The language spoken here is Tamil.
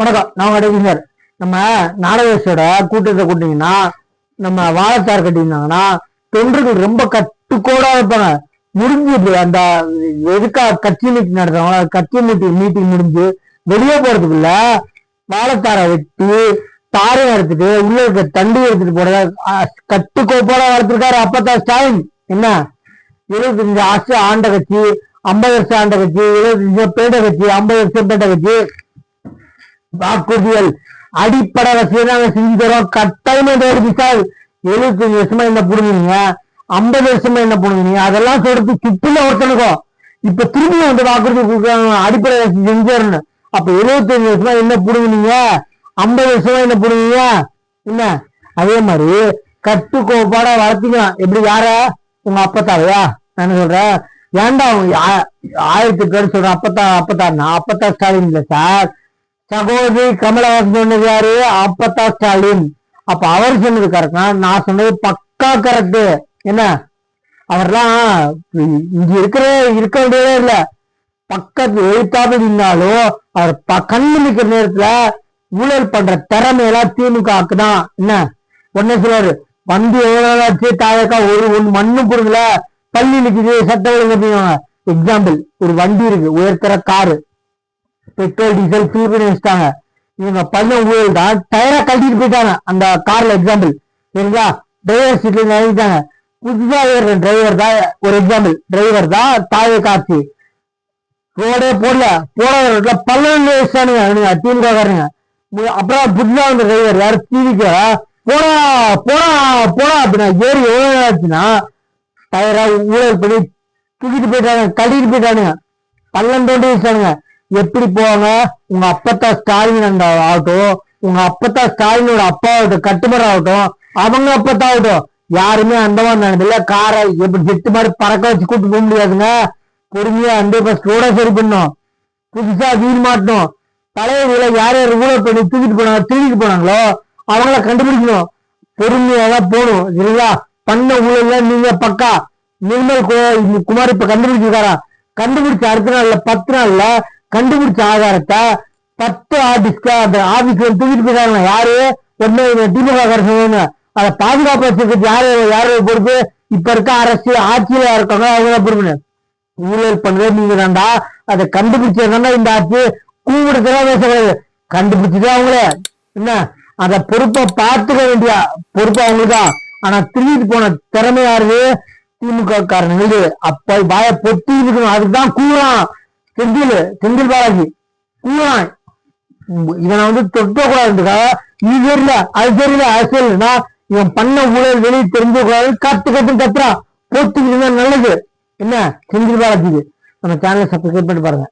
வணக்கம், நான் கடைசிங்கர். நம்ம நாடகோட கூட்டத்தை கூட்டிங்கன்னா நம்ம வாழைத்தார் கட்டியிருந்தாங்கன்னா தொண்டர்கள் ரொம்ப கட்டுக்கோடா இருப்பாங்க. முடிஞ்சு அந்த எதுக்கா கட்சி மீட்டிங் நடத்துவாங்க, கட்சி மீட்டிங் முடிஞ்சு வெளியே போறதுக்குள்ள வாழைத்தாரை வெட்டி தாரை எடுத்துட்டு உள்ள இருக்க தண்டி எடுத்துட்டு போறத கட்டுக்கோப்போட வளர்த்திருக்காரு அப்பத்தா ஸ்டாலின். என்ன 75 வருஷம் ஆண்ட கட்சி, 50 வருஷம் ஆண்ட கட்சி, 75 பேட்ட கட்சி, 50 வருஷம் பேட்ட கட்சி, வாக்குறுதிகள் அடிப்படை வசதி நாங்க செஞ்சு தரோம். கட்டாயமா 75 வருஷமா என்ன புடுங்க, 50 வருஷமா என்ன புடுங்க, அதெல்லாம் சொல்றது சுற்றுல ஒருத்தனுக்கும். இப்ப திரும்பி வந்து வாக்குறுதி கொடுக்குறாங்க அடிப்படை வசதி செஞ்சிடணும். அப்ப 75 வருஷமா என்ன புடுங்க, 50 வருஷமா என்ன புடுங்க. என்ன அதே மாதிரி கட்டுக்கோப்பாட வளர்த்திக்கலாம். எப்படி யார உங்க அப்பத்தாவையா நான் சொல்றேன். ஏன்டா அவங்க 1000 பேர் சொல்றேன் அப்பத்தா ஸ்டாலின் இல்ல சார், சகோதரி கமலஹாசன் சொன்னது யாரு, அப்பத்தா ஸ்டாலின். அப்ப அவர் சொன்னது கரெக்டா, நான் சொன்னது பக்கா கரெக்ட். என்ன அவர்லாம் இங்க இருக்க வேண்டியதே இல்ல, பக்கத்து எழுத்தாமல் இருந்தாலும் அவர் கண்ணு நிக்கிற நேரத்துல ஊழல் பண்ற திறமையெல்லாம் திமுக தான். என்ன ஒன்னே சொல்றாரு, வண்டி எவ்வளவு தாயக்கா ஒரு மண்ணு புடுங்கல, பள்ளி நிக்குது சட்ட ஒழுங்கு. எக்ஸாம்பிள், ஒரு வண்டி இருக்கு, உயர்த்தர காரு, பெட்ரோல் டீசல் ஃப்ரீ பண்ணி வச்சுட்டாங்க. இவங்க பண்ண ஊழல் தான் டயரா கட்டிட்டு போயிட்டாங்க அந்த கார்ல. எக்ஸாம்பிள் சரிங்களா, டிரைவர் சீட்ல நினைச்சாங்க. புதுசா ஏற டிரைவர் தான் ஒரு எக்ஸாம்பிள், டிரைவர் தான் தாயை காட்சி ரோடே போடல, போட 12 வயசானுங்க திமுக காரங்க. அப்புறம் புதுசா வந்த டிரைவர் யாரு டிவிக்க போடா போடா போடா அப்படின்னா ஏறி எவ்வளவு ஆச்சுன்னா டயரா ஊழல் பண்ணி தூக்கிட்டு போயிட்டாங்க, கட்டிட்டு போயிட்டானுங்க, பள்ளம் தோண்டி வச்சானுங்க. எப்படி போவாங்க, உங்க அப்பத்தா ஸ்டாலின் அந்த ஆகட்டும், உங்க அப்பத்தா ஸ்டாலினோட அப்பா ஆகட்டும், கட்டுமரம் ஆகட்டும், அவங்க அப்பத்தா ஆகட்டும், யாருமே அந்த மாதிரி நடந்ததில்ல. காரை எப்படி ஜெட்டு மாதிரி பறக்க வச்சு கூட்டு போக முடியாதுங்க. பொறுமையா அந்த ரோட சரி பண்ணும், புதுசா வீண் மாட்டணும். பழைய வீல யார் யார் ஊழல் பண்ணி திருடிட்டு போனாங்களோ அவங்கள கண்டுபிடிக்கணும். பொறுமையாதான் போகணும் சரிங்களா. பண்ண ஊழல் நீங்க பக்கா நிர்மல் குமார் இப்ப கண்டுபிடிச்சிருக்காரா, கண்டுபிடிச்ச அடுத்த நாள்ல 10 நாள்ல கண்டுபிடிச்ச ஆதாரத்தை 10 ஆர்டிஸ்ட் அந்த ஆபீஸ்ல தூக்கிட்டு போயிட்டாங்க. யாரு ஒன்னு திமுக அரசு அதை பாதுகாப்பு வச்சிருக்கிறது யாரு பொறுப்பு, இப்ப இருக்க அரசு ஆட்சியில இருக்காங்க அவங்க பொறுப்பு. ஊழல் பண்றது நீங்க தாண்டா, அதை கண்டுபிடிச்சதுதாண்டா இந்த ஆட்சி. கூப்பிடுறதுலாம் பேசக்கூடாது, கண்டுபிடிச்சதே அவங்களே. என்ன அந்த பொறுப்பை பார்த்துக்க வேண்டிய பொறுப்பு அவங்களுக்குதான். ஆனா திரும்பிட்டு போன திறமை யாரு, திமுக காரணங்கள். அப்ப பாய பொத்தி இருக்கணும், அதுதான் கூறான் செந்தில் பாலாஜி கூறான். இவனை வந்து தொட்ட கூடாதுக்காக இது தெரியல அது தெரியல அது தெரியலன்னா இவன் பண்ண ஊழல் வெளியே தெரிஞ்ச கூடாது கத்துறான். போத்துக்கிட்டு நல்லது. என்ன செந்தில் பாலாஜிக்கு நம்ம சேனலை சப்ஸ்கிரைப் பண்ணி பாருங்க.